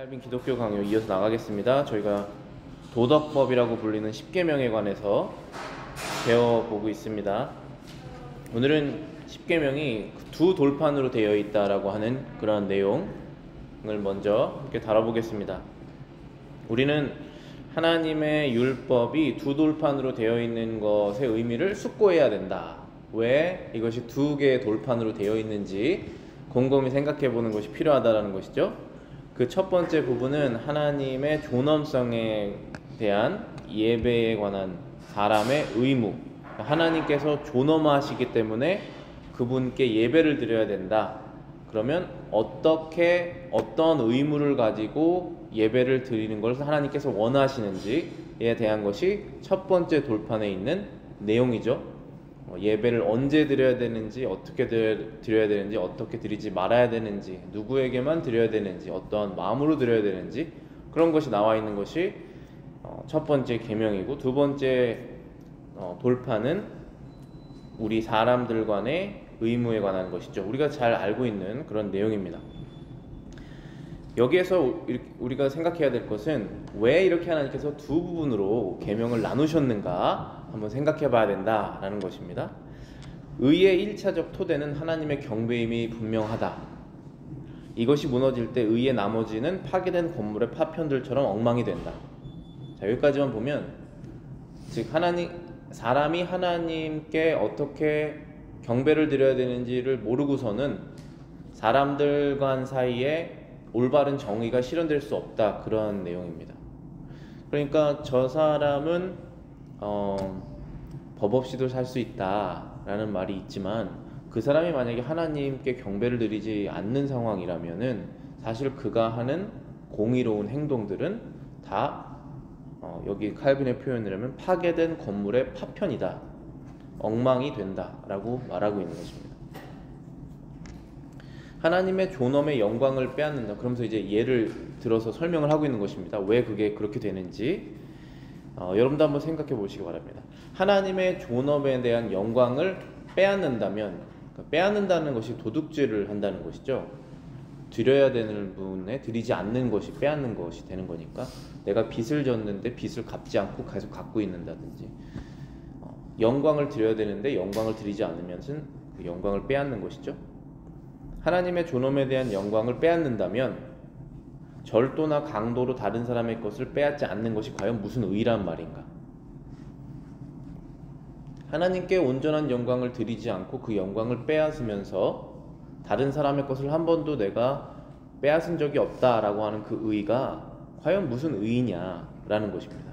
칼빈 기독교 강요 이어서 나가겠습니다. 저희가 도덕법이라고 불리는 10계명에 관해서 배워보고 있습니다. 오늘은 10계명이 두 돌판으로 되어 있다라고 하는 그런 내용을 먼저 이렇게 다뤄보겠습니다. 우리는 하나님의 율법이 두 돌판으로 되어 있는 것의 의미를 숙고해야 된다. 왜 이것이 두 개의 돌판으로 되어 있는지 곰곰이 생각해 보는 것이 필요하다는 것이죠. 그 첫 번째 부분은 하나님의 존엄성에 대한 예배에 관한 사람의 의무. 하나님께서 존엄하시기 때문에 그분께 예배를 드려야 된다. 그러면 어떤 의무를 가지고 예배를 드리는 것을 하나님께서 원하시는지에 대한 것이 첫 번째 돌판에 있는 내용이죠. 예배를 언제 드려야 되는지, 어떻게 드려야 되는지, 어떻게 드리지 말아야 되는지, 누구에게만 드려야 되는지, 어떠한 마음으로 드려야 되는지, 그런 것이 나와 있는 것이 첫 번째 계명이고, 두 번째 돌판은 우리 사람들 간의 의무에 관한 것이죠. 우리가 잘 알고 있는 그런 내용입니다. 여기에서 우리가 생각해야 될 것은 왜 이렇게 하나님께서 두 부분으로 계명을 나누셨는가 한번 생각해 봐야 된다라는 것입니다. 의의 1차적 토대는 하나님의 경배임이 분명하다. 이것이 무너질 때 의의 나머지는 파괴된 건물의 파편들처럼 엉망이 된다. 자, 여기까지만 보면 즉 사람이 하나님께 어떻게 경배를 드려야 되는지를 모르고서는 사람들 간 사이에 올바른 정의가 실현될 수 없다, 그런 내용입니다. 그러니까 저 사람은 법 없이도 살 수 있다라는 말이 있지만 그 사람이 만약에 하나님께 경배를 드리지 않는 상황이라면은 사실 그가 하는 공의로운 행동들은 다 여기 칼빈의 표현이라면 파괴된 건물의 파편이다, 엉망이 된다라고 말하고 있는 것입니다. 하나님의 존엄의 영광을 빼앗는다. 그러면서 이제 예를 들어서 설명을 하고 있는 것입니다. 왜 그게 그렇게 되는지 여러분도 한번 생각해 보시기 바랍니다. 하나님의 존엄에 대한 영광을 빼앗는다면, 빼앗는다는 것이 도둑질을 한다는 것이죠. 드려야 되는 분에 드리지 않는 것이 빼앗는 것이 되는 거니까 내가 빚을 졌는데 빚을 갚지 않고 계속 갖고 있는다든지, 영광을 드려야 되는데 영광을 드리지 않으면은 그 영광을 빼앗는 것이죠. 하나님의 존엄에 대한 영광을 빼앗는다면 절도나 강도로 다른 사람의 것을 빼앗지 않는 것이 과연 무슨 의란 말인가? 하나님께 온전한 영광을 드리지 않고 그 영광을 빼앗으면서 다른 사람의 것을 한 번도 내가 빼앗은 적이 없다라고 하는 그 의가 과연 무슨 의냐라는 것입니다.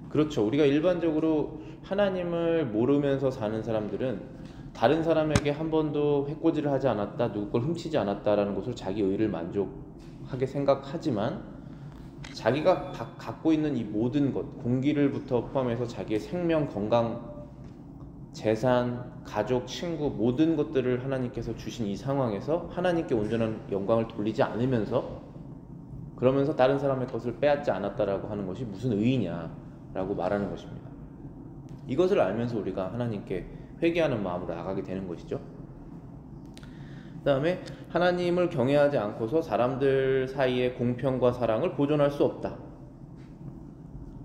그렇죠. 우리가 일반적으로 하나님을 모르면서 사는 사람들은 다른 사람에게 한 번도 해코지를 하지 않았다, 누구 걸 훔치지 않았다라는 것을 자기 의를 만족하게 생각하지만 자기가 갖고 있는 이 모든 것, 공기를부터 포함해서 자기의 생명, 건강, 재산, 가족, 친구, 모든 것들을 하나님께서 주신 이 상황에서 하나님께 온전한 영광을 돌리지 않으면서, 그러면서 다른 사람의 것을 빼앗지 않았다라고 하는 것이 무슨 의의냐라고 말하는 것입니다. 이것을 알면서 우리가 하나님께 회개하는 마음으로 나가게 되는 것이죠. 그 다음에 하나님을 경외하지 않고서 사람들 사이의 공평과 사랑을 보존할 수 없다.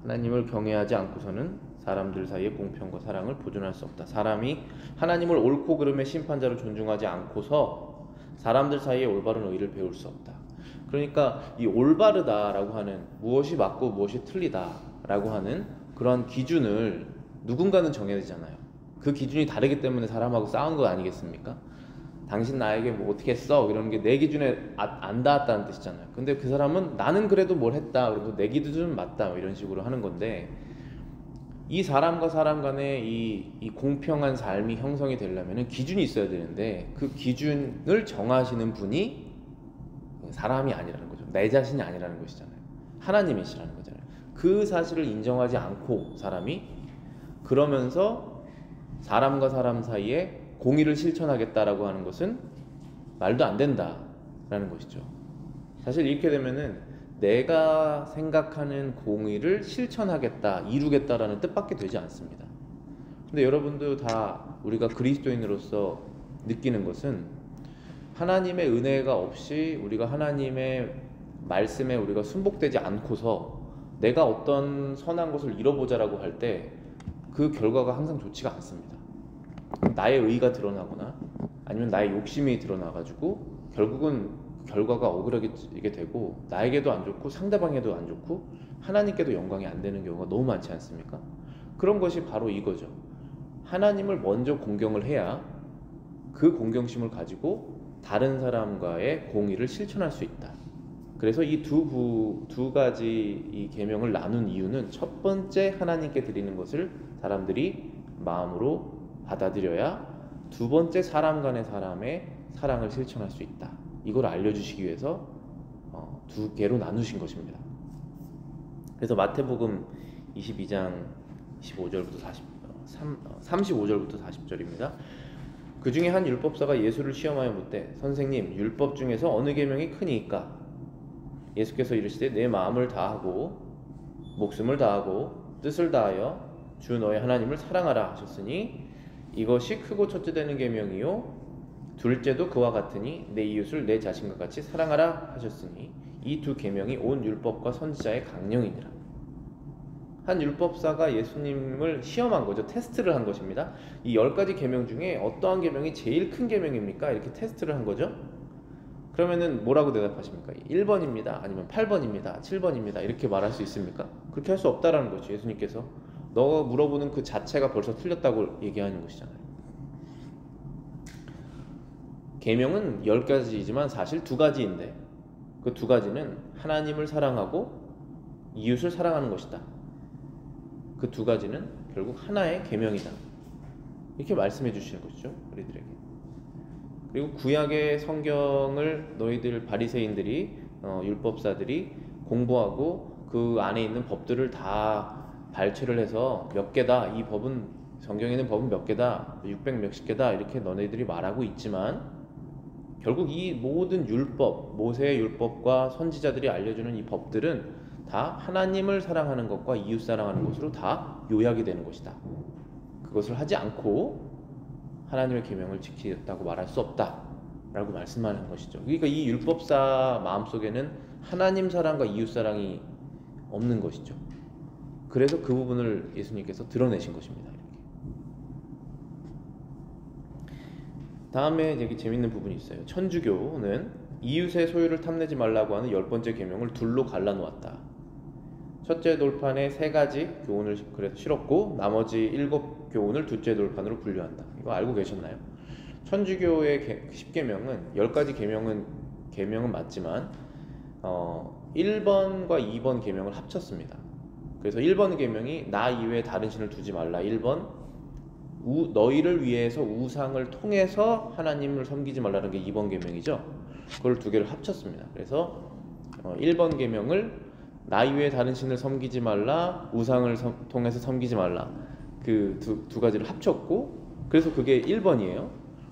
하나님을 경외하지 않고서는 사람들 사이의 공평과 사랑을 보존할 수 없다. 사람이 하나님을 옳고 그름의 심판자로 존중하지 않고서 사람들 사이의 올바른 의를 배울 수 없다. 그러니까 이 올바르다라고 하는, 무엇이 맞고 무엇이 틀리다라고 하는 그런 기준을 누군가는 정해야 되잖아요. 그 기준이 다르기 때문에 사람하고 싸운 거 아니겠습니까? 당신 나에게 뭐 어떻게 했어? 이러는 게 내 기준에 안 닿았다는 뜻이잖아요. 근데 그 사람은 나는 그래도 뭘 했다, 그래서 내 기준은 맞다, 이런 식으로 하는 건데, 이 사람과 사람 간의 이 공평한 삶이 형성이 되려면 기준이 있어야 되는데 그 기준을 정하시는 분이 사람이 아니라는 거죠. 내 자신이 아니라는 것이잖아요. 하나님이시라는 거잖아요. 그 사실을 인정하지 않고 사람이 그러면서 사람과 사람 사이에 공의를 실천하겠다라고 하는 것은 말도 안 된다라는 것이죠. 사실 이렇게 되면은 내가 생각하는 공의를 실천하겠다, 이루겠다라는 뜻밖에 되지 않습니다. 근데 여러분도 다 우리가 그리스도인으로서 느끼는 것은 하나님의 은혜가 없이 우리가 하나님의 말씀에 우리가 순복되지 않고서 내가 어떤 선한 것을 이뤄보자라고 할 때 그 결과가 항상 좋지가 않습니다. 나의 의가 드러나거나 아니면 나의 욕심이 드러나가지고 결국은 결과가 억울하게 되고 나에게도 안 좋고 상대방에도 안 좋고 하나님께도 영광이 안 되는 경우가 너무 많지 않습니까? 그런 것이 바로 이거죠. 하나님을 먼저 공경을 해야 그 공경심을 가지고 다른 사람과의 공의를 실천할 수 있다. 그래서 이 두 가지 이 계명을 나눈 이유는 첫 번째 하나님께 드리는 것을 사람들이 마음으로 받아들여야 두 번째 사람 간의 사람의 사랑을 실천할 수 있다. 이걸 알려주시기 위해서 두 개로 나누신 것입니다. 그래서 마태복음 22장 25절부터 35절부터 40절입니다. 그 중에 한 율법사가 예수를 시험하여 묻되 선생님 율법 중에서 어느 계명이 크니이까? 예수께서 이르시되 내 마음을 다하고 목숨을 다하고 뜻을 다하여 주 너의 하나님을 사랑하라 하셨으니 이것이 크고 첫째 되는 계명이요 둘째도 그와 같으니 내 이웃을 내 자신과 같이 사랑하라 하셨으니 이 두 계명이 온 율법과 선지자의 강령이니라. 한 율법사가 예수님을 시험한 거죠. 테스트를 한 것입니다. 이 10가지 계명 중에 어떠한 계명이 제일 큰 계명입니까? 이렇게 테스트를 한 거죠. 그러면은 뭐라고 대답하십니까? 1번입니다. 아니면 8번입니다. 7번입니다. 이렇게 말할 수 있습니까? 그렇게 할 수 없다라는 거죠. 예수님께서 너가 물어보는 그 자체가 벌써 틀렸다고 얘기하는 것이잖아요. 계명은 10가지이지만 사실 2가지인데 그 2가지는 하나님을 사랑하고 이웃을 사랑하는 것이다. 그 2가지는 결국 하나의 계명이다. 이렇게 말씀해 주시는 것이죠. 우리들에게. 그리고 구약의 성경을 너희들 바리새인들이 율법사들이 공부하고 그 안에 있는 법들을 다 발췌를 해서 몇 개다, 이 법은 성경에 있는 법은 몇 개다, 600 몇십 개다 이렇게 너네들이 말하고 있지만 결국 이 모든 율법, 모세의 율법과 선지자들이 알려주는 이 법들은 다 하나님을 사랑하는 것과 이웃 사랑하는 것으로 다 요약이 되는 것이다. 그것을 하지 않고 하나님의 계명을 지키겠다고 말할 수 없다라고 말씀하는 것이죠. 그러니까 이 율법사 마음속에는 하나님 사랑과 이웃 사랑이 없는 것이죠. 그래서 그 부분을 예수님께서 드러내신 것입니다. 이렇게. 다음에 되게 재밌는 부분이 있어요. 천주교는 이웃의 소유를 탐내지 말라고 하는 10번째 계명을 둘로 갈라놓았다. 첫째 돌판에 3가지 교훈을 그래서 실었고 나머지 7교훈을 둘째 돌판으로 분류한다. 이거 알고 계셨나요? 천주교의 10계명은 10가지 계명은 맞지만 1번과 2번 계명을 합쳤습니다. 그래서 1번 계명이 나 이외에 다른 신을 두지 말라. 1번 너희를 위해서 우상을 통해서 하나님을 섬기지 말라는 게 2번 계명이죠. 그걸 2개를 합쳤습니다. 그래서 1번 계명을 나 이외에 다른 신을 섬기지 말라, 우상을 통해서 섬기지 말라, 그 두 가지를 합쳤고 그래서 그게 1번이에요.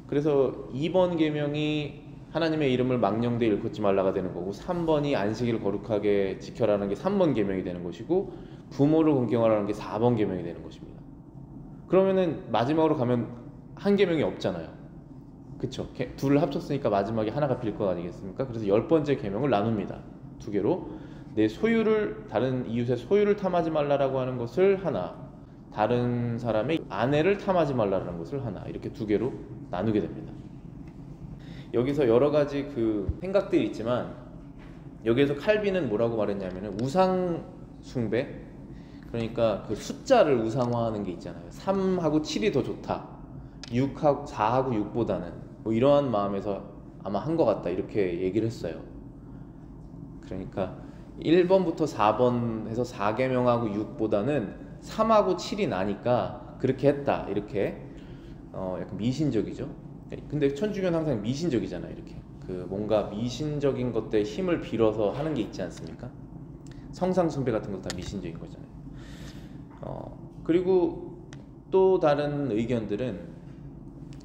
그래서 2번 계명이 하나님의 이름을 망령되이 일컫지 말라가 되는 거고 3번이 안식일을 거룩하게 지켜라는 게 3번 계명이 되는 것이고 부모를 공경하라는 게 4번 계명이 되는 것입니다. 그러면은 마지막으로 가면 한 계명이 없잖아요. 그쵸? 둘을 합쳤으니까 마지막에 하나가 빌 것 아니겠습니까? 그래서 10번째 계명을 나눕니다. 2개로 내 소유를 다른 이웃의 소유를 탐하지 말라라고 하는 것을 하나, 다른 사람의 아내를 탐하지 말라라는 것을 하나, 이렇게 2개로 나누게 됩니다. 여기서 여러 가지 그 생각들이 있지만 여기에서 칼빈은 뭐라고 말했냐면은 우상 숭배, 그러니까 그 숫자를 우상화하는 게 있잖아요. 3하고 7이 더 좋다, 4하고 6보다는 뭐 이러한 마음에서 아마 한 것 같다 이렇게 얘기를 했어요. 그러니까 1번부터 4번 해서 4계명하고 6보다는 3하고 7이 나니까 그렇게 했다 이렇게 약간 미신적이죠. 근데 천주교는 항상 미신적이잖아요. 이렇게 그 뭔가 미신적인 것들에 힘을 빌어서 하는 게 있지 않습니까? 성상 숭배 같은 것도 다 미신적인 거잖아요. 그리고 또 다른 의견들은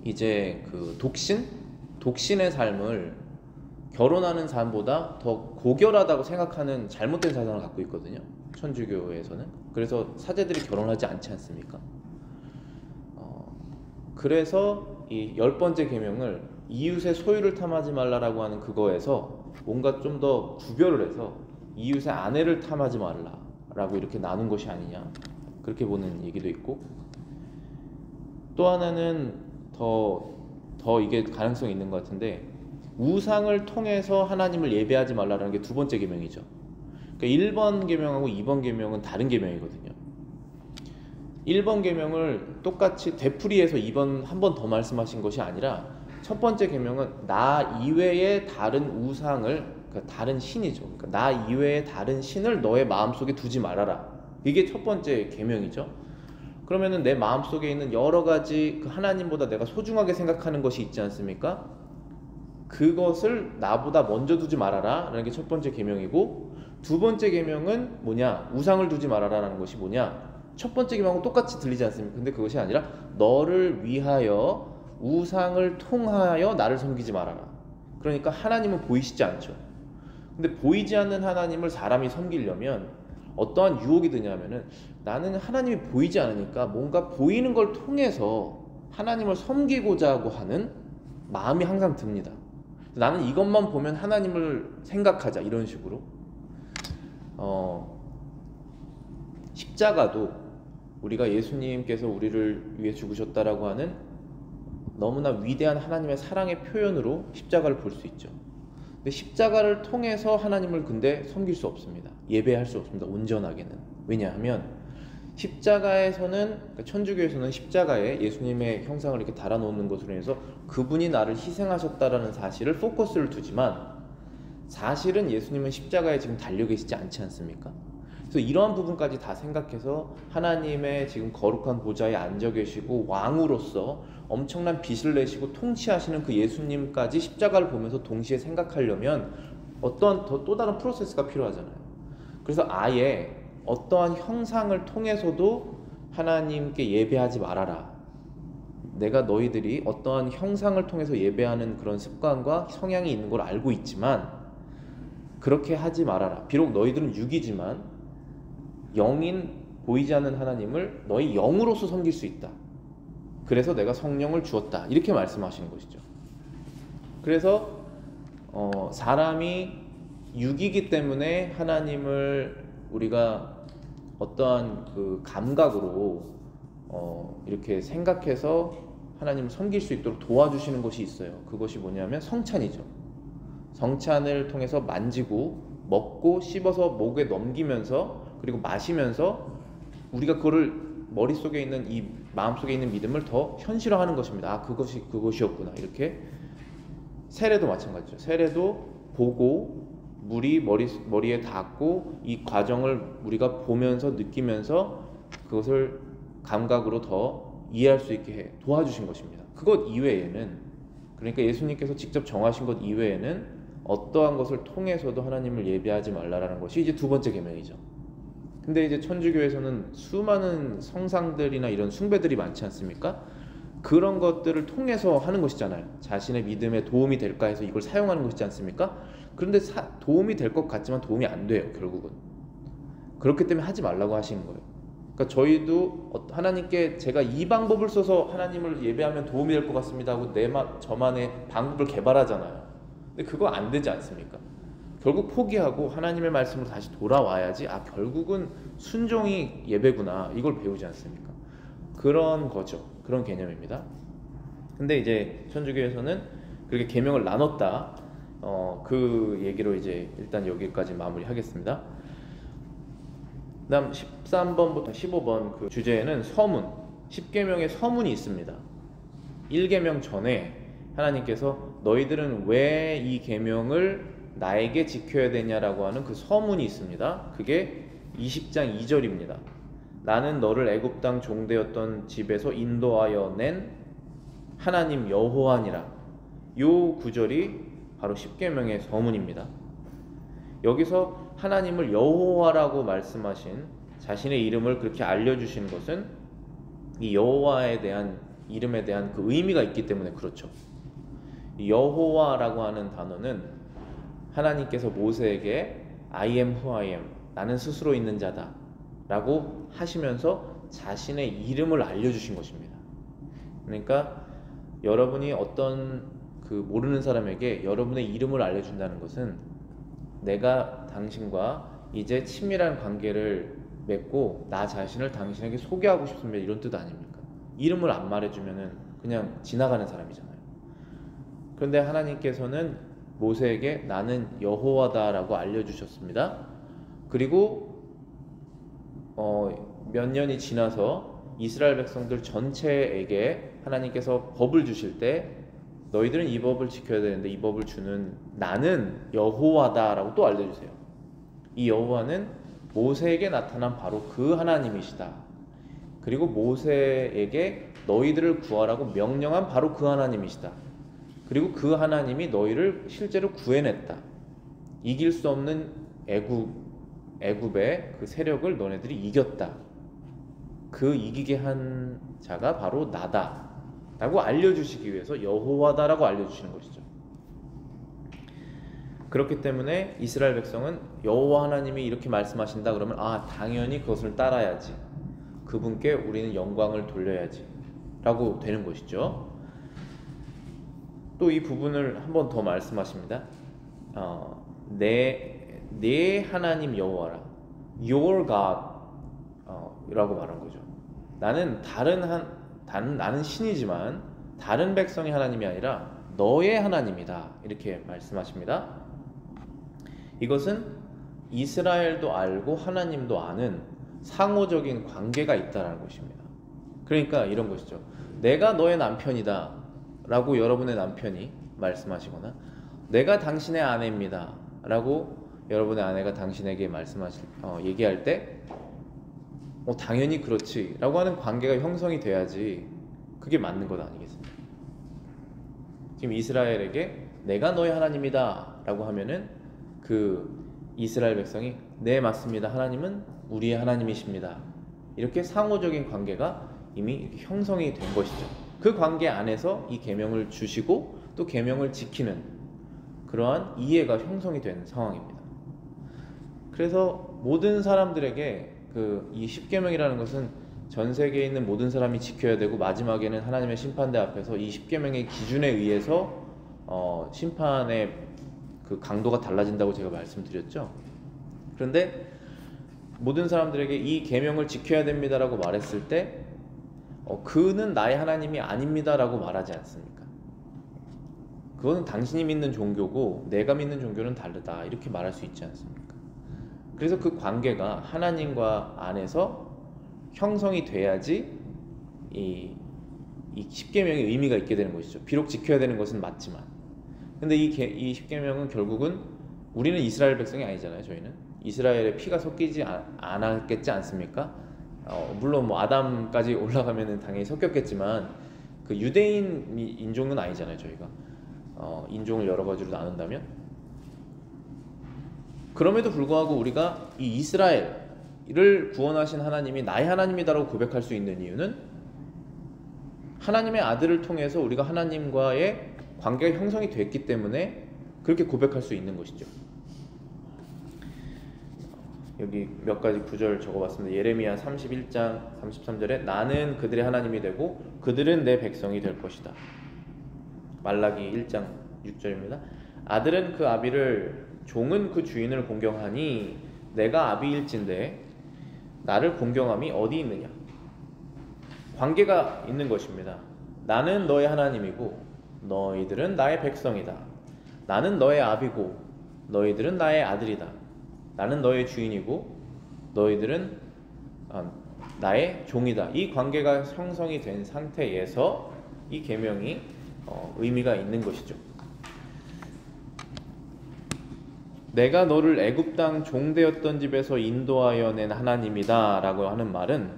이제 그 독신의 삶을 결혼하는 삶보다 더 고결하다고 생각하는 잘못된 사상을 갖고 있거든요. 천주교에서는. 그래서 사제들이 결혼하지 않지 않습니까? 그래서 이 10번째 계명을 이웃의 소유를 탐하지 말라라고 하는 그거에서 뭔가 좀 더 구별을 해서 이웃의 아내를 탐하지 말라라고 이렇게 나눈 것이 아니냐, 그렇게 보는 얘기도 있고, 또 하나는 더 이게 가능성이 있는 것 같은데, 우상을 통해서 하나님을 예배하지 말라라는 게 두 번째 계명이죠. 그러니까 1번 계명하고 2번 계명은 다른 계명이거든요. 1번 계명을 똑같이 되풀이해서 2번 한 번 더 말씀하신 것이 아니라, 첫 번째 계명은 나 이외의 다른 우상을, 그러니까 다른 신이죠. 그러니까 나 이외의 다른 신을 너의 마음속에 두지 말아라. 이게 첫 번째 계명이죠. 그러면은 내 마음속에 있는 여러 가지 그 하나님보다 내가 소중하게 생각하는 것이 있지 않습니까? 그것을 나보다 먼저 두지 말아라 라는 게 첫 번째 계명이고, 두 번째 계명은 뭐냐? 우상을 두지 말아라 라는 것이 뭐냐? 첫 번째 계명하고 똑같이 들리지 않습니까? 근데 그것이 아니라 너를 위하여 우상을 통하여 나를 섬기지 말아라. 그러니까 하나님은 보이시지 않죠. 근데 보이지 않는 하나님을 사람이 섬기려면 어떠한 유혹이 드냐면은, 나는 하나님이 보이지 않으니까 뭔가 보이는 걸 통해서 하나님을 섬기고자 하고 하는 마음이 항상 듭니다. 나는 이것만 보면 하나님을 생각하자, 이런 식으로. 십자가도 우리가 예수님께서 우리를 위해 죽으셨다라고 하는 너무나 위대한 하나님의 사랑의 표현으로 십자가를 볼 수 있죠. 근데 십자가를 통해서 하나님을 근데 섬길 수 없습니다. 예배할 수 없습니다. 온전하게는. 왜냐하면 십자가에서는, 그러니까 천주교에서는 십자가에 예수님의 형상을 이렇게 달아놓는 것으로 해서 그분이 나를 희생하셨다라는 사실을 포커스를 두지만, 사실은 예수님은 십자가에 지금 달려 계시지 않지 않습니까? 그래서 이러한 부분까지 다 생각해서 하나님의 지금 거룩한 보좌에 앉아 계시고 왕으로서 엄청난 빚을 내시고 통치하시는 그 예수님까지 십자가를 보면서 동시에 생각하려면 어떤 또 다른 프로세스가 필요하잖아요. 그래서 아예 어떠한 형상을 통해서도 하나님께 예배하지 말아라. 내가 너희들이 어떠한 형상을 통해서 예배하는 그런 습관과 성향이 있는 걸 알고 있지만 그렇게 하지 말아라. 비록 너희들은 육이지만 영인, 보이지 않는 하나님을 너희 영으로서 섬길 수 있다. 그래서 내가 성령을 주었다. 이렇게 말씀하시는 것이죠. 그래서 사람이 육이기 때문에 하나님을 우리가 어떠한 그 감각으로 이렇게 생각해서 하나님을 섬길 수 있도록 도와주시는 것이 있어요. 그것이 뭐냐면 성찬이죠. 성찬을 통해서 만지고 먹고 씹어서 목에 넘기면서 그리고 마시면서 우리가 그거를 머릿속에 있는 이 마음속에 있는 믿음을 더 현실화하는 것입니다. 아, 그것이었구나. 이렇게 세례도 마찬가지죠. 세례도 보고 물이 머리에 닿고 이 과정을 우리가 보면서 느끼면서 그것을 감각으로 더 이해할 수 있게 도와주신 것입니다. 그것 이외에는, 그러니까 예수님께서 직접 정하신 것 이외에는 어떠한 것을 통해서도 하나님을 예배하지 말라라는 것이 이제 두 번째 계명이죠. 근데 이제 천주교에서는 수많은 성상들이나 이런 숭배들이 많지 않습니까? 그런 것들을 통해서 하는 것이잖아요. 자신의 믿음에 도움이 될까 해서 이걸 사용하는 것이지 않습니까? 그런데 도움이 될 것 같지만 도움이 안 돼요, 결국은. 그렇기 때문에 하지 말라고 하시는 거예요. 그러니까 저희도 하나님께 제가 이 방법을 써서 하나님을 예배하면 도움이 될 것 같습니다 하고 저만의 방법을 개발하잖아요. 근데 그거 안 되지 않습니까? 결국 포기하고 하나님의 말씀으로 다시 돌아와야지, 아, 결국은 순종이 예배구나, 이걸 배우지 않습니까? 그런 거죠. 그런 개념입니다. 근데 이제 천주교에서는 그렇게 계명을 나눴다. 그 얘기로 이제 일단 여기까지 마무리하겠습니다. 그다음 13번부터 15번 그 주제에는 서문, 10계명의 서문이 있습니다. 1계명 전에 하나님께서 너희들은 왜 이 계명을 나에게 지켜야 되냐라고 하는 그 서문이 있습니다. 그게 20장 2절입니다. 나는 너를 애굽 땅 종되었던 집에서 인도하여 낸 하나님 여호와니라. 요 구절이 바로 10계명의 서문입니다. 여기서 하나님을 여호와라고 말씀하신, 자신의 이름을 그렇게 알려주신 것은 이 여호와에 대한 이름에 대한 그 의미가 있기 때문에 그렇죠. 이 여호와라고 하는 단어는 하나님께서 모세에게 I am who I am, 나는 스스로 있는 자다 라고 하시면서 자신의 이름을 알려주신 것입니다. 그러니까 여러분이 어떤 그 모르는 사람에게 여러분의 이름을 알려준다는 것은 내가 당신과 이제 친밀한 관계를 맺고 나 자신을 당신에게 소개하고 싶습니다, 이런 뜻 아닙니까? 이름을 안 말해주면은 그냥 지나가는 사람이잖아요. 그런데 하나님께서는 모세에게 나는 여호와다라고 알려주셨습니다. 그리고 몇 년이 지나서 이스라엘 백성들 전체에게 하나님께서 법을 주실 때 너희들은 이 법을 지켜야 되는데 이 법을 주는 나는 여호와다라고 또 알려주세요. 이 여호와는 모세에게 나타난 바로 그 하나님이시다. 그리고 모세에게 너희들을 구하라고 명령한 바로 그 하나님이시다. 그리고 그 하나님이 너희를 실제로 구해냈다. 이길 수 없는 애굽의 그 세력을 너네들이 이겼다. 그 이기게 한 자가 바로 나다 라고 알려주시기 위해서 여호와다라고 알려주시는 것이죠. 그렇기 때문에 이스라엘 백성은 여호와 하나님이 이렇게 말씀하신다 그러면 당연히 그것을 따라야지, 그분께 우리는 영광을 돌려야지 라고 되는 것이죠. 또 이 부분을 한 번 더 말씀하십니다. 내 하나님 여호와라, Your God 라고 말한 거죠. 나는 나는 신이지만 다른 백성의 하나님이 아니라 너의 하나님이다, 이렇게 말씀하십니다. 이것은 이스라엘도 알고 하나님도 아는 상호적인 관계가 있다는 것입니다. 그러니까 이런 것이죠. 내가 너의 남편이다 라고 여러분의 남편이 말씀하시거나, 내가 당신의 아내입니다 라고 여러분의 아내가 당신에게 얘기할 때 당연히 그렇지 라고 하는 관계가 형성이 돼야지 그게 맞는 것 아니겠습니까? 지금 이스라엘에게 내가 너의 하나님이다 라고 하면은 그 이스라엘 백성이 네 맞습니다, 하나님은 우리의 하나님이십니다, 이렇게 상호적인 관계가 이미 형성이 된 것이죠. 그 관계 안에서 이 계명을 주시고 또 계명을 지키는 그러한 이해가 형성이 된 상황입니다. 그래서 모든 사람들에게 이 십계명이라는 것은 전 세계에 있는 모든 사람이 지켜야 되고, 마지막에는 하나님의 심판대 앞에서 이 십계명의 기준에 의해서 심판의 그 강도가 달라진다고 제가 말씀드렸죠. 그런데 모든 사람들에게 이 계명을 지켜야 됩니다라고 말했을 때 그는 나의 하나님이 아닙니다라고 말하지 않습니까? 그거는 당신이 믿는 종교고 내가 믿는 종교는 다르다, 이렇게 말할 수 있지 않습니까? 그래서 그 관계가 하나님과 안에서 형성이 돼야지 이 십계명의 의미가 있게 되는 것이죠. 비록 지켜야 되는 것은 맞지만, 근데 이 십계명은 결국은 우리는 이스라엘 백성이 아니잖아요. 저희는 이스라엘의 피가 섞이지 않았겠지 않습니까? 물론 아담까지 올라가면은 당연히 섞였겠지만 그 유대인 인종은 아니잖아요. 저희가 인종을 여러 가지로 나눈다면, 그럼에도 불구하고 우리가 이 이스라엘을 구원하신 하나님이 나의 하나님이다라고 고백할 수 있는 이유는 하나님의 아들을 통해서 우리가 하나님과의 관계가 형성이 됐기 때문에 그렇게 고백할 수 있는 것이죠. 여기 몇 가지 구절 적어봤습니다. 예레미야 31장 33절에 나는 그들의 하나님이 되고 그들은 내 백성이 될 것이다. 말라기 1장 6절입니다. 아들은 그 아비를, 종은 그 주인을 공경하니 내가 아비일진데 나를 공경함이 어디 있느냐. 관계가 있는 것입니다. 나는 너의 하나님이고 너희들은 나의 백성이다. 나는 너의 아비고 너희들은 나의 아들이다. 나는 너의 주인이고 너희들은 나의 종이다. 이 관계가 형성이 된 상태에서 이 계명이 의미가 있는 것이죠. 내가 너를 애굽 땅 종되었던 집에서 인도하여 낸 하나님이다 라고 하는 말은,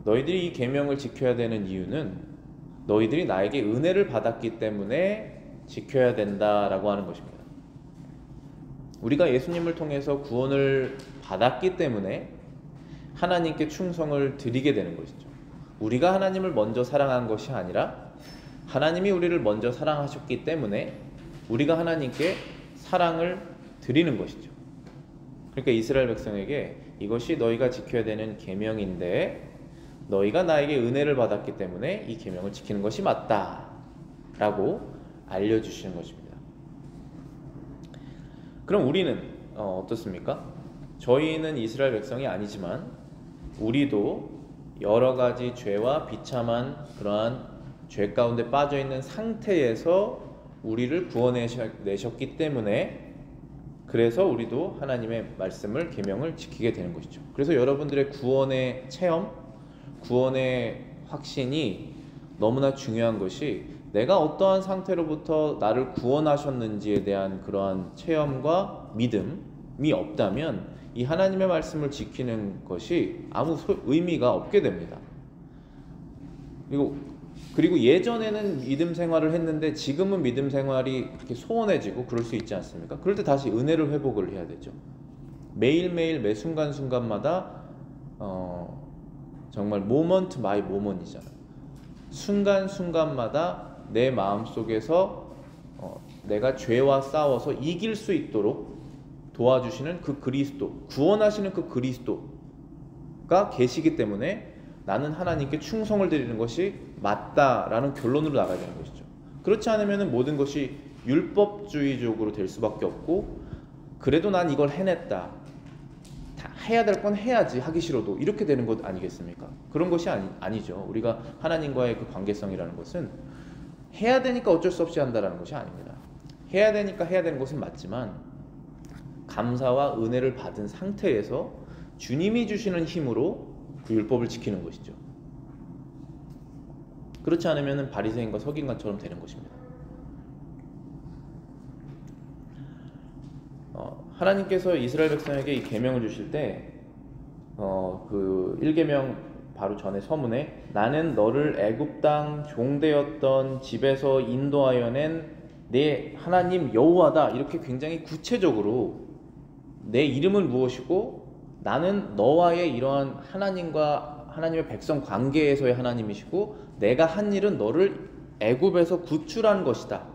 너희들이 이 계명을 지켜야 되는 이유는 너희들이 나에게 은혜를 받았기 때문에 지켜야 된다라고 하는 것입니다. 우리가 예수님을 통해서 구원을 받았기 때문에 하나님께 충성을 드리게 되는 것이죠. 우리가 하나님을 먼저 사랑한 것이 아니라 하나님이 우리를 먼저 사랑하셨기 때문에 우리가 하나님께 사랑을 드리는 것이죠. 그러니까 이스라엘 백성에게 이것이 너희가 지켜야 되는 계명인데 너희가 나에게 은혜를 받았기 때문에 이 계명을 지키는 것이 맞다 라고 알려주시는 것입니다. 그럼 우리는 어떻습니까? 저희는 이스라엘 백성이 아니지만 우리도 여러 가지 죄와 비참한 그러한 죄 가운데 빠져 있는 상태에서 우리를 구원해내셨기 때문에, 그래서 우리도 하나님의 말씀을 계명을 지키게 되는 것이죠. 그래서 여러분들의 구원의 체험, 구원의 확신이 너무나 중요한 것이, 내가 어떠한 상태로부터 나를 구원하셨는지에 대한 그러한 체험과 믿음이 없다면 이 하나님의 말씀을 지키는 것이 아무 의미가 없게 됩니다. 그리고 예전에는 믿음 생활을 했는데 지금은 믿음 생활이 이렇게 소원해지고 그럴 수 있지 않습니까? 그럴 때 다시 은혜를 회복을 해야 되죠. 매일매일 매 순간순간마다 정말 모먼트 마이 모먼이잖아요. 순간순간마다 내 마음속에서 내가 죄와 싸워서 이길 수 있도록 도와주시는 그 그리스도, 구원하시는 그 그리스도가 계시기 때문에 나는 하나님께 충성을 드리는 것이 맞다라는 결론으로 나가야 되는 것이죠. 그렇지 않으면 모든 것이 율법주의적으로 될 수밖에 없고, 그래도 난 이걸 해냈다, 다 해야 될 건 해야지, 하기 싫어도, 이렇게 되는 것 아니겠습니까? 그런 것이 아니죠. 우리가 하나님과의 그 관계성이라는 것은 해야 되니까 어쩔 수 없이 한다라는 것이 아닙니다. 해야 되니까 해야 되는 것은 맞지만 감사와 은혜를 받은 상태에서 주님이 주시는 힘으로 그 율법을 지키는 것이죠. 그렇지 않으면 바리새인과 서기관처럼 되는 것입니다. 하나님께서 이스라엘 백성에게 이 계명을 주실 때 그 1계명 바로 전에 서문에 나는 너를 애굽 땅 종되었던 집에서 인도하여 낸 내 하나님 여호와다, 이렇게 굉장히 구체적으로 내 이름은 무엇이고 나는 너와의 이러한 하나님과 하나님의 백성 관계에서의 하나님이시고 내가 한 일은 너를 애굽에서 구출한 것이다,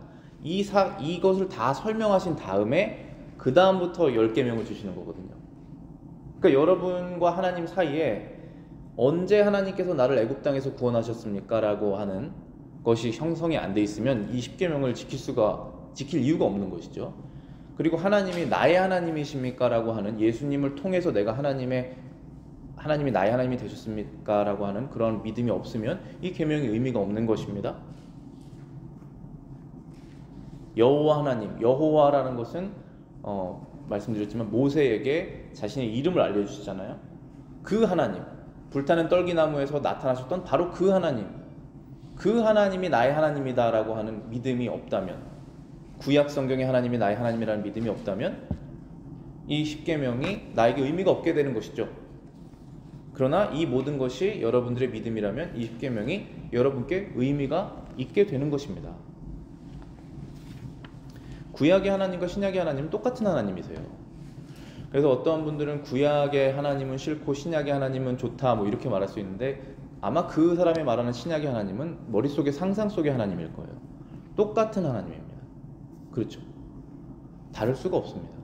이것을 다 설명하신 다음에 그 다음부터 10계명을 주시는 거거든요. 그러니까 여러분과 하나님 사이에 언제 하나님께서 나를 애굽 땅에서 구원하셨습니까? 라고 하는 것이 형성이 안 돼 있으면 이 10계명을 지킬 이유가 없는 것이죠. 그리고 하나님이 나의 하나님이십니까? 라고 하는, 예수님을 통해서 내가 하나님이 나의 하나님이 되셨습니까? 라고 하는 그런 믿음이 없으면 이 계명이 의미가 없는 것입니다. 여호와 하나님, 여호와라는 것은 말씀드렸지만 모세에게 자신의 이름을 알려주시잖아요. 그 하나님, 불타는 떨기나무에서 나타나셨던 바로 그 하나님이 나의 하나님이다 라고 하는 믿음이 없다면, 구약 성경의 하나님이 나의 하나님이라는 믿음이 없다면 이 10계명이 나에게 의미가 없게 되는 것이죠. 그러나 이 모든 것이 여러분들의 믿음이라면 이 10계명이 여러분께 의미가 있게 되는 것입니다. 구약의 하나님과 신약의 하나님은 똑같은 하나님이세요. 그래서 어떤 분들은 구약의 하나님은 싫고 신약의 하나님은 좋다 이렇게 말할 수 있는데, 아마 그 사람이 말하는 신약의 하나님은 머릿속에 상상 속의 하나님일 거예요. 똑같은 하나님입니다. 그렇죠. 다를 수가 없습니다.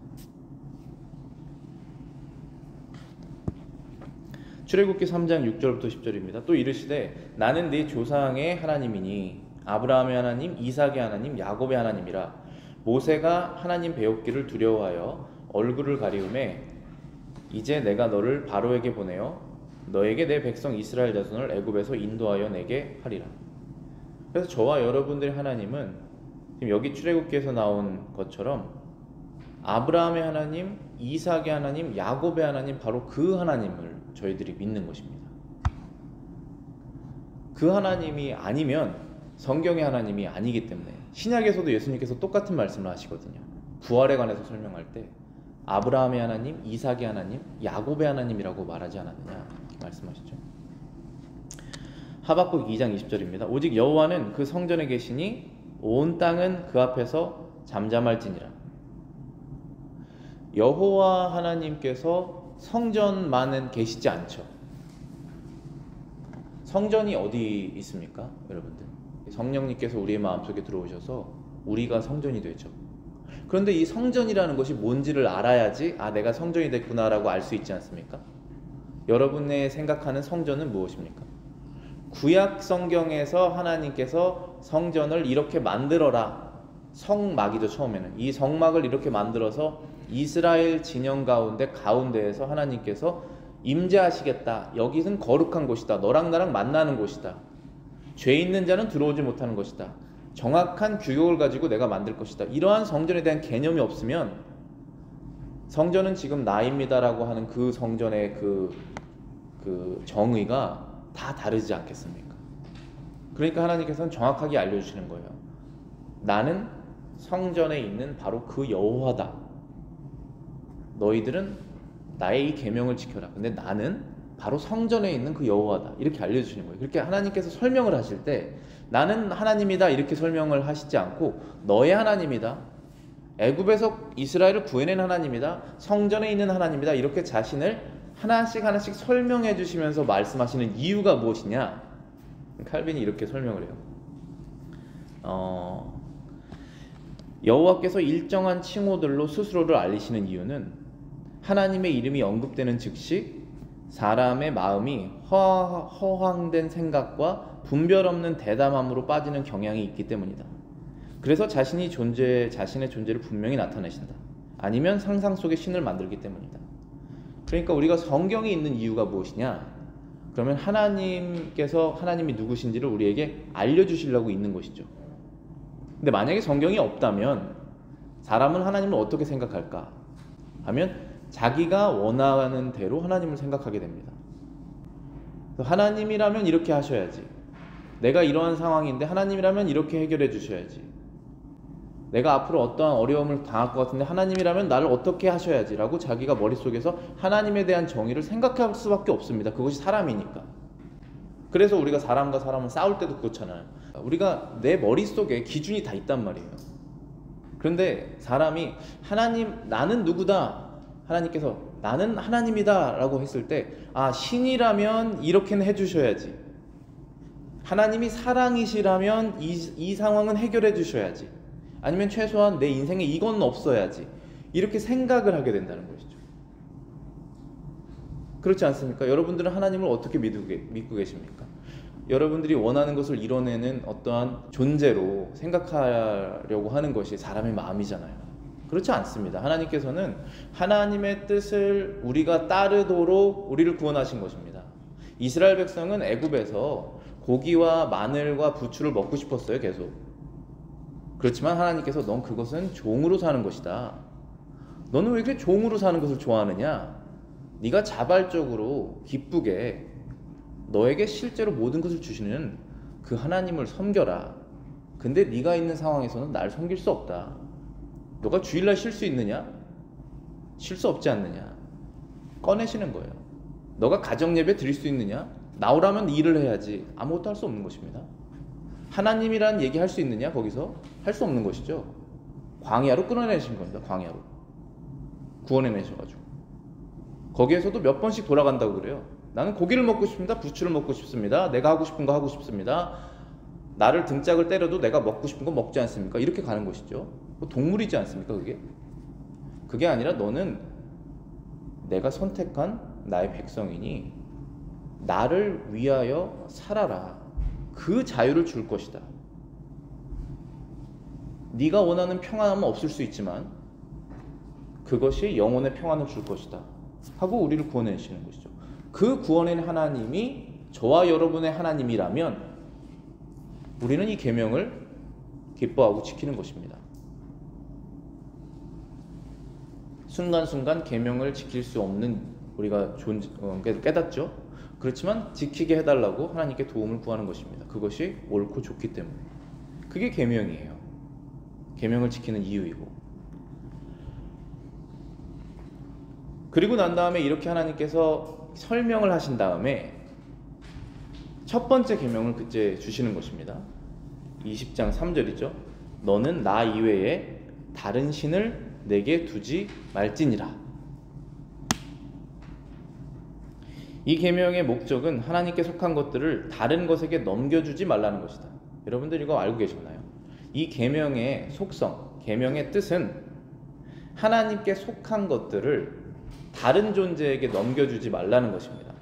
출애굽기 3장 6절부터 10절입니다. 또 이르시되 나는 네 조상의 하나님이니 아브라함의 하나님, 이삭의 하나님, 야곱의 하나님이라. 모세가 하나님 배웠기를 두려워하여 얼굴을 가리우매 이제 내가 너를 바로에게 보내어 너에게 내 백성 이스라엘 자손을 애굽에서 인도하여 내게 하리라. 그래서 저와 여러분들의 하나님은 지금 여기 출애굽기에서 나온 것처럼 아브라함의 하나님, 이삭의 하나님, 야곱의 하나님, 바로 그 하나님을 저희들이 믿는 것입니다. 그 하나님이 아니면 성경의 하나님이 아니기 때문에, 신약에서도 예수님께서 똑같은 말씀을 하시거든요. 부활에 관해서 설명할 때 아브라함의 하나님, 이삭의 하나님, 야곱의 하나님이라고 말하지 않았느냐 말씀하시죠. 하박국 2장 20절입니다. 오직 여호와는 그 성전에 계시니 온 땅은 그 앞에서 잠잠할지니라. 여호와 하나님께서 성전만은 계시지 않죠. 성전이 어디 있습니까? 여러분들, 성령님께서 우리의 마음속에 들어오셔서 우리가 성전이 되죠. 그런데 이 성전이라는 것이 뭔지를 알아야지 내가 성전이 됐구나라고 알 수 있지 않습니까? 여러분의 생각하는 성전은 무엇입니까? 구약 성경에서 하나님께서 성전을 이렇게 만들어라. 성막이죠. 처음에는 이 성막을 이렇게 만들어서 이스라엘 진영 가운데에서 하나님께서 임재하시겠다. 여기는 거룩한 곳이다. 너랑 나랑 만나는 곳이다. 죄 있는 자는 들어오지 못하는 것이다. 정확한 규격을 가지고 내가 만들 것이다. 이러한 성전에 대한 개념이 없으면 성전은 지금 나입니다라고 하는 그 성전의 그 정의가 다 다르지 않겠습니까? 그러니까 하나님께서는 정확하게 알려주시는 거예요. 나는 성전에 있는 바로 그 여호와다. 너희들은 나의 이 계명을 지켜라. 근데 나는 바로 성전에 있는 그 여호와다. 이렇게 알려주시는 거예요. 그렇게 하나님께서 설명을 하실 때 나는 하나님이다 이렇게 설명을 하시지 않고 너의 하나님이다. 애굽에서 이스라엘을 구해낸 하나님이다. 성전에 있는 하나님이다. 이렇게 자신을 하나씩 하나씩 설명해 주시면서 말씀하시는 이유가 무엇이냐? 칼빈이 이렇게 설명을 해요. 여호와께서 일정한 칭호들로 스스로를 알리시는 이유는 하나님의 이름이 언급되는 즉시 사람의 마음이 허황된 생각과 분별 없는 대담함으로 빠지는 경향이 있기 때문이다. 그래서 자신의 존재를 분명히 나타내신다. 아니면 상상 속의 신을 만들기 때문이다. 그러니까 우리가 성경이 있는 이유가 무엇이냐? 그러면 하나님이 누구신지를 우리에게 알려주시려고 있는 것이죠. 근데 만약에 성경이 없다면 사람은 하나님을 어떻게 생각할까? 하면 자기가 원하는 대로 하나님을 생각하게 됩니다. 하나님이라면 이렇게 하셔야지. 내가 이러한 상황인데 하나님이라면 이렇게 해결해 주셔야지. 내가 앞으로 어떠한 어려움을 당할 것 같은데 하나님이라면 나를 어떻게 하셔야지 라고 자기가 머릿속에서 하나님에 대한 정의를 생각할 수밖에 없습니다. 그것이 사람이니까. 그래서 우리가 사람과 사람은 싸울 때도 그렇잖아요. 우리가 내 머릿속에 기준이 다 있단 말이에요. 그런데 사람이 하나님, 나는 누구다. 하나님께서 나는 하나님이다 라고 했을 때 신이라면 이렇게는 해주셔야지. 하나님이 사랑이시라면 이 상황은 해결해 주셔야지. 아니면 최소한 내 인생에 이건 없어야지. 이렇게 생각을 하게 된다는 것이죠. 그렇지 않습니까? 여러분들은 하나님을 어떻게 믿고 계십니까? 여러분들이 원하는 것을 이뤄내는 어떠한 존재로 생각하려고 하는 것이 사람의 마음이잖아요. 그렇지 않습니다. 하나님께서는 하나님의 뜻을 우리가 따르도록 우리를 구원하신 것입니다. 이스라엘 백성은 애굽에서 고기와 마늘과 부추를 먹고 싶었어요. 계속. 그렇지만 하나님께서 넌 그것은 종으로 사는 것이다. 너는 왜 이렇게 종으로 사는 것을 좋아하느냐? 네가 자발적으로 기쁘게 너에게 실제로 모든 것을 주시는 그 하나님을 섬겨라. 근데 네가 있는 상황에서는 날 섬길 수 없다. 너가 주일날 쉴 수 있느냐? 쉴 수 없지 않느냐? 꺼내시는 거예요. 너가 가정예배 드릴 수 있느냐? 나오라면 일을 해야지. 아무것도 할 수 없는 것입니다. 하나님이라는 얘기 할 수 있느냐? 거기서 할 수 없는 것이죠. 광야로 끌어내신 겁니다. 광야로 구원해내셔가지고 거기에서도 몇 번씩 돌아간다고 그래요. 나는 고기를 먹고 싶습니다. 부추를 먹고 싶습니다. 내가 하고 싶은 거 하고 싶습니다. 나를 등짝을 때려도 내가 먹고 싶은 거 먹지 않습니까? 이렇게 가는 것이죠. 동물이지 않습니까? 그게 아니라 너는 내가 선택한 나의 백성이니 나를 위하여 살아라. 그 자유를 줄 것이다. 네가 원하는 평안함은 없을 수 있지만 그것이 영혼의 평안을 줄 것이다 하고 우리를 구원해 주시는 것이죠. 그 구원의 하나님이 저와 여러분의 하나님이라면 우리는 이 계명을 기뻐하고 지키는 것입니다. 순간순간 계명을 지킬 수 없는 우리가 깨닫죠. 그렇지만 지키게 해달라고 하나님께 도움을 구하는 것입니다. 그것이 옳고 좋기 때문에. 그게 계명이에요. 계명을 지키는 이유이고. 그리고 난 다음에 이렇게 하나님께서 설명을 하신 다음에 첫 번째 계명을 그때 주시는 것입니다. 20장 3절이죠. 너는 나 이외에 다른 신을 내게 두지 말지니라. 이 계명의 목적은 하나님께 속한 것들을 다른 것에게 넘겨주지 말라는 것이다. 여러분들 이거 알고 계시나요? 이 계명의 속성, 계명의 뜻은 하나님께 속한 것들을 다른 존재에게 넘겨주지 말라는 것입니다.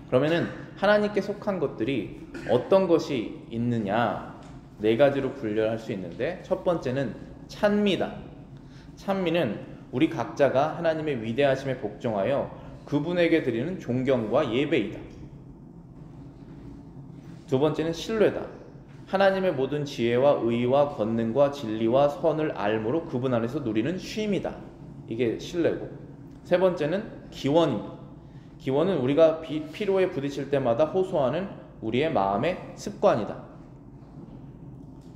그러면은 하나님께 속한 것들이 어떤 것이 있느냐? 네 가지로 분류할 수 있는데, 첫 번째는 찬미다. 찬미는 우리 각자가 하나님의 위대하심에 복종하여 그분에게 드리는 존경과 예배이다. 두 번째는 신뢰다. 하나님의 모든 지혜와 의와 권능과 진리와 선을 알므로 그분 안에서 누리는 쉼이다. 이게 신뢰고, 세 번째는 기원입니다. 기원은 우리가 필요에 부딪힐 때마다 호소하는 우리의 마음의 습관이다.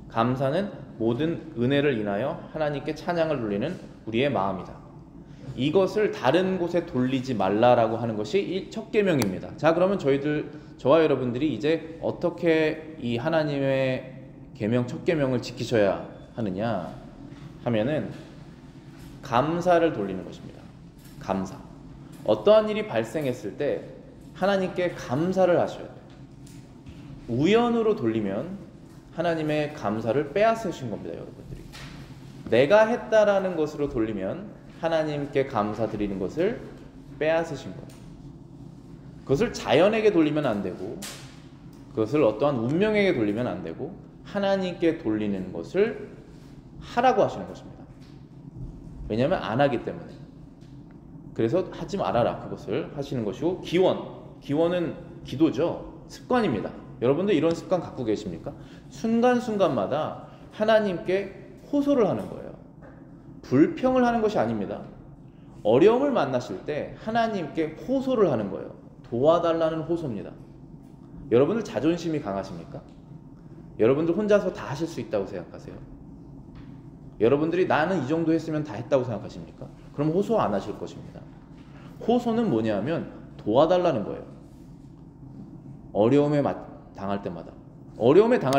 감사는 모든 은혜를 인하여 하나님께 찬양을 돌리는 우리의 마음이다. 이것을 다른 곳에 돌리지 말라라고 하는 것이 이 첫 계명입니다. 자, 그러면 저와 여러분들이 이제 어떻게 이 하나님의 계명, 첫 계명을 지키셔야 하느냐 하면은 감사를 돌리는 것입니다. 감사. 어떠한 일이 발생했을 때 하나님께 감사를 하셔야 돼요. 우연으로 돌리면 하나님의 감사를 빼앗으신 겁니다, 여러분들이. 내가 했다라는 것으로 돌리면 하나님께 감사드리는 것을 빼앗으신 거예요. 그것을 자연에게 돌리면 안 되고, 그것을 어떠한 운명에게 돌리면 안 되고, 하나님께 돌리는 것을 하라고 하시는 것입니다. 왜냐하면 안 하기 때문에. 그래서 하지 말아라, 그것을 하시는 것이고, 기원은 기도죠. 습관입니다. 여러분들 이런 습관 갖고 계십니까? 순간순간마다 하나님께 호소를 하는 거예요. 불평을 하는 것이 아닙니다. 어려움을 만나실 때 하나님께 호소를 하는 거예요. 도와달라는 호소입니다. 여러분들 자존심이 강하십니까? 여러분들 혼자서 다 하실 수 있다고 생각하세요? 여러분들이 나는 이 정도 했으면 다 했다고 생각하십니까? 그럼 호소 안 하실 것입니다. 호소는 뭐냐면 도와달라는 거예요. 어려움에 당할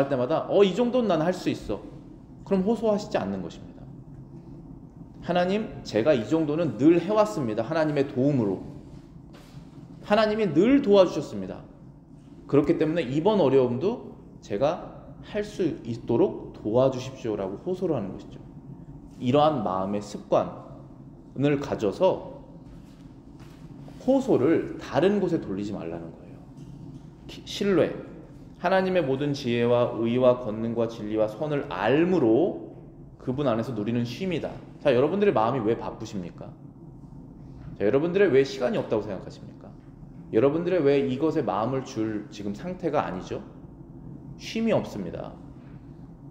때마다 이 정도는 난 할 수 있어. 그럼 호소하시지 않는 것입니다. 하나님, 제가 이 정도는 늘 해왔습니다. 하나님의 도움으로. 하나님이 늘 도와주셨습니다. 그렇기 때문에 이번 어려움도 제가 할 수 있도록 도와주십시오라고 호소를 하는 것이죠. 이러한 마음의 습관을 가져서 호소를 다른 곳에 돌리지 말라는 거예요. 신뢰. 하나님의 모든 지혜와 의와 권능과 진리와 선을 알므로 그분 안에서 누리는 쉼이다. 자, 여러분들의 마음이 왜 바쁘십니까? 자, 여러분들의 왜 시간이 없다고 생각하십니까? 여러분들의 왜 이것에 마음을 줄 지금 상태가 아니죠? 쉼이 없습니다.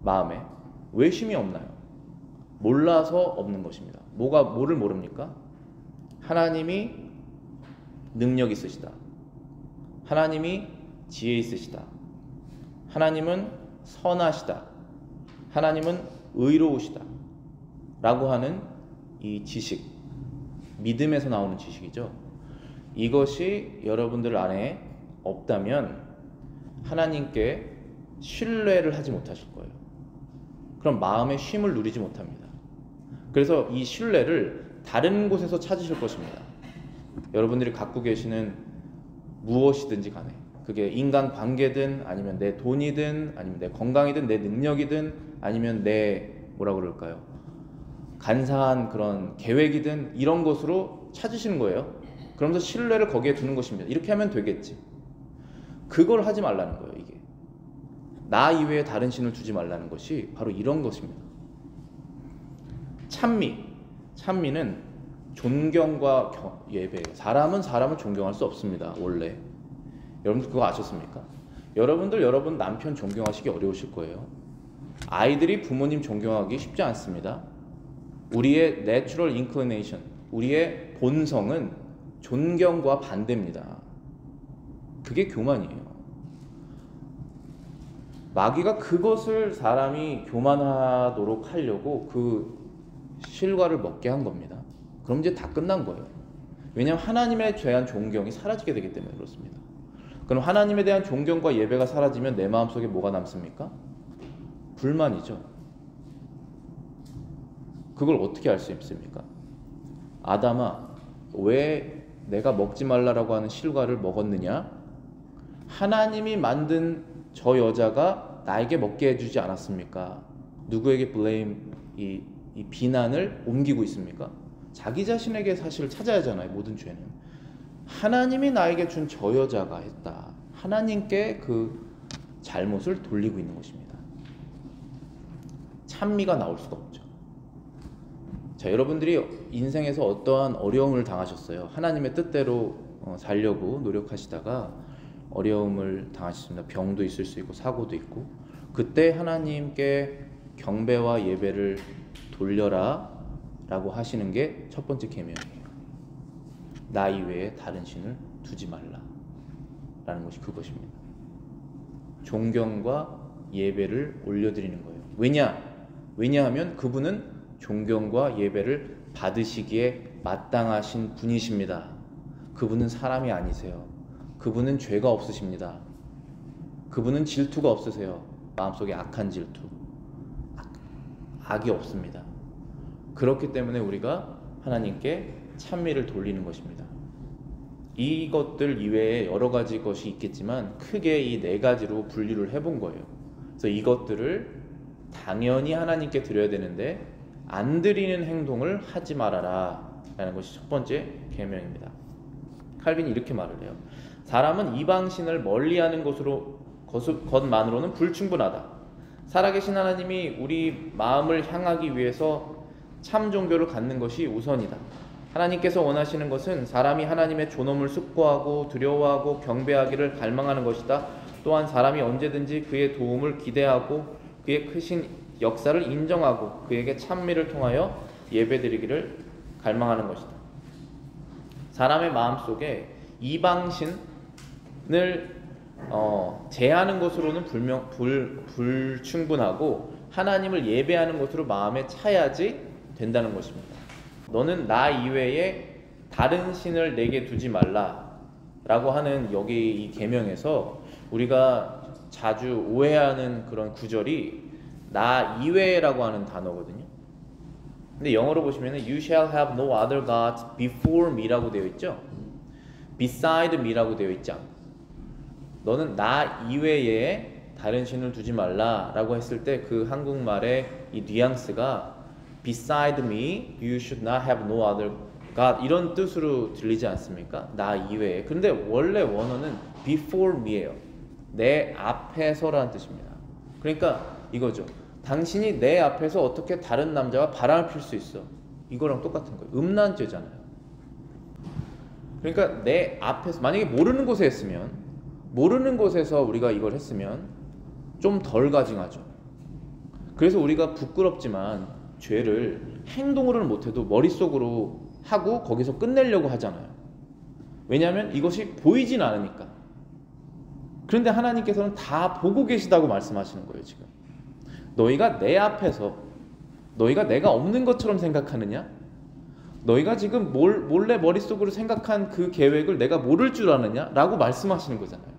마음에. 왜 쉼이 없나요? 몰라서 없는 것입니다. 뭐를 모릅니까? 하나님이 능력 있으시다. 하나님이 지혜 있으시다. 하나님은 선하시다. 하나님은 의로우시다. 라고 하는 이 지식, 믿음에서 나오는 지식이죠. 이것이 여러분들 안에 없다면 하나님께 신뢰를 하지 못하실 거예요. 그럼 마음의 쉼을 누리지 못합니다. 그래서 이 신뢰를 다른 곳에서 찾으실 것입니다. 여러분들이 갖고 계시는 무엇이든지 간에, 그게 인간관계든 아니면 내 돈이든 아니면 내 건강이든 내 능력이든 아니면 내 뭐라 그럴까요? 간사한 그런 계획이든 이런 것으로 찾으시는 거예요. 그러면서 신뢰를 거기에 두는 것입니다. 이렇게 하면 되겠지. 그걸 하지 말라는 거예요. 이게 나 이외에 다른 신을 두지 말라는 것이 바로 이런 것입니다. 찬미는 존경과 예배예요. 사람은 사람을 존경할 수 없습니다. 원래 여러분들 그거 아셨습니까? 여러분 남편 존경하시기 어려우실 거예요. 아이들이 부모님 존경하기 쉽지 않습니다. 우리의 natural inclination, 우리의 본성은 존경과 반대입니다. 그게 교만이에요. 마귀가 그것을 사람이 교만하도록 하려고 그 실과를 먹게 한 겁니다. 그럼 이제 다 끝난 거예요. 왜냐하면 하나님에 대한 존경이 사라지게 되기 때문에 그렇습니다. 그럼 하나님에 대한 존경과 예배가 사라지면 내 마음속에 뭐가 남습니까? 불만이죠. 그걸 어떻게 알 수 있습니까? 아담아, 왜 내가 먹지 말라라고 하는 실과를 먹었느냐? 하나님이 만든 저 여자가 나에게 먹게 해주지 않았습니까? 누구에게 이 비난을 옮기고 있습니까? 자기 자신에게 사실 찾아야 하잖아요. 모든 죄는 하나님이 나에게 준 저 여자가 했다. 하나님께 그 잘못을 돌리고 있는 것입니다. 찬미가 나올 수가 없죠. 자, 여러분들이 인생에서 어떠한 어려움을 당하셨어요? 하나님의 뜻대로 살려고 노력하시다가 어려움을 당하셨습니다. 병도 있을 수 있고 사고도 있고, 그때 하나님께 경배와 예배를 돌려라 라고 하시는 게 첫 번째 계명이에요. 나 이외에 다른 신을 두지 말라 라는 것이 그것입니다. 존경과 예배를 올려드리는 거예요. 왜냐하면 그분은 존경과 예배를 받으시기에 마땅하신 분이십니다. 그분은 사람이 아니세요. 그분은 죄가 없으십니다. 그분은 질투가 없으세요. 마음속에 악한 질투, 악이 없습니다. 그렇기 때문에 우리가 하나님께 찬미를 돌리는 것입니다. 이것들 이외에 여러 가지 것이 있겠지만 크게 이 네 가지로 분류를 해본 거예요. 그래서 이것들을 당연히 하나님께 드려야 되는데 안 드리는 행동을 하지 말아라 라는 것이 첫 번째 계명입니다. 칼빈이 이렇게 말을 해요. 사람은 이방신을 멀리하는 것만으로는 불충분하다. 살아계신 하나님이 우리 마음을 향하기 위해서 참 종교를 갖는 것이 우선이다. 하나님께서 원하시는 것은 사람이 하나님의 존엄을 숭고하고 두려워하고 경배하기를 갈망하는 것이다. 또한 사람이 언제든지 그의 도움을 기대하고 그의 크신 역사를 인정하고 그에게 찬미를 통하여 예배드리기를 갈망하는 것이다. 사람의 마음속에 이방신을 제하는 것으로는 불충분하고 하나님을 예배하는 것으로 마음에 차야지 된다는 것입니다. 너는 나 이외에 다른 신을 내게 두지 말라 라고 하는 여기 이 계명에서 우리가 자주 오해하는 그런 구절이 나 이외라고 하는 단어거든요. 근데 영어로 보시면 You shall have no other gods before me라고 되어 있죠. beside me라고 되어 있지 않고, 너는 나 이외에 다른 신을 두지 말라 라고 했을 때 그 한국말의 이 뉘앙스가 beside me you should not have no other god 이런 뜻으로 들리지 않습니까? 나 이외에. 그런데 원래 원어는 before me예요. 내 앞에서라는 뜻입니다. 그러니까 이거죠. 당신이 내 앞에서 어떻게 다른 남자와 바람을 필 수 있어? 이거랑 똑같은 거예요. 음란죄잖아요. 그러니까 내 앞에서, 만약에 모르는 곳에 했으면, 모르는 곳에서 우리가 이걸 했으면 좀 덜 가증하죠. 그래서 우리가 부끄럽지만 죄를 행동으로는 못해도 머릿속으로 하고 거기서 끝내려고 하잖아요. 왜냐하면 이것이 보이진 않으니까. 그런데 하나님께서는 다 보고 계시다고 말씀하시는 거예요. 지금 너희가 내 앞에서 너희가 내가 없는 것처럼 생각하느냐? 너희가 지금 몰래 머릿속으로 생각한 그 계획을 내가 모를 줄 아느냐? 라고 말씀하시는 거잖아요.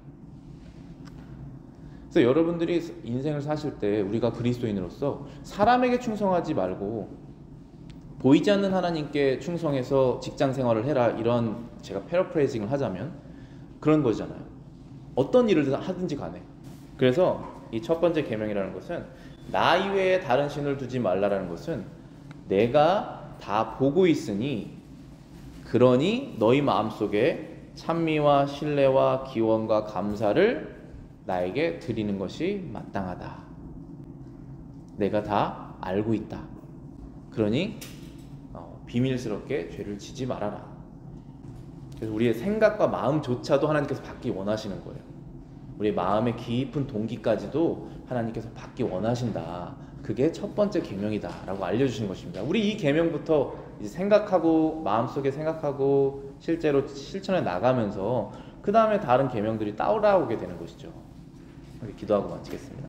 그래서 여러분들이 인생을 사실 때 우리가 그리스도인으로서 사람에게 충성하지 말고 보이지 않는 하나님께 충성해서 직장 생활을 해라, 이런 제가 패러프레이징을 하자면 그런 거잖아요. 어떤 일을 하든지 간에. 그래서 이 첫 번째 계명이라는 것은 나 이외에 다른 신을 두지 말라라는 것은 내가 다 보고 있으니 그러니 너희 마음속에 찬미와 신뢰와 기원과 감사를 나에게 드리는 것이 마땅하다. 내가 다 알고 있다. 그러니 비밀스럽게 죄를 지지 말아라. 그래서 우리의 생각과 마음조차도 하나님께서 받기 원하시는 거예요. 우리의 마음의 깊은 동기까지도 하나님께서 받기 원하신다. 그게 첫 번째 계명이다 라고 알려주시는 것입니다. 우리 이 계명부터 이제 생각하고 마음속에 생각하고 실제로 실천해 나가면서 그 다음에 다른 계명들이 따라오게 되는 것이죠. 기도하고 마치겠습니다.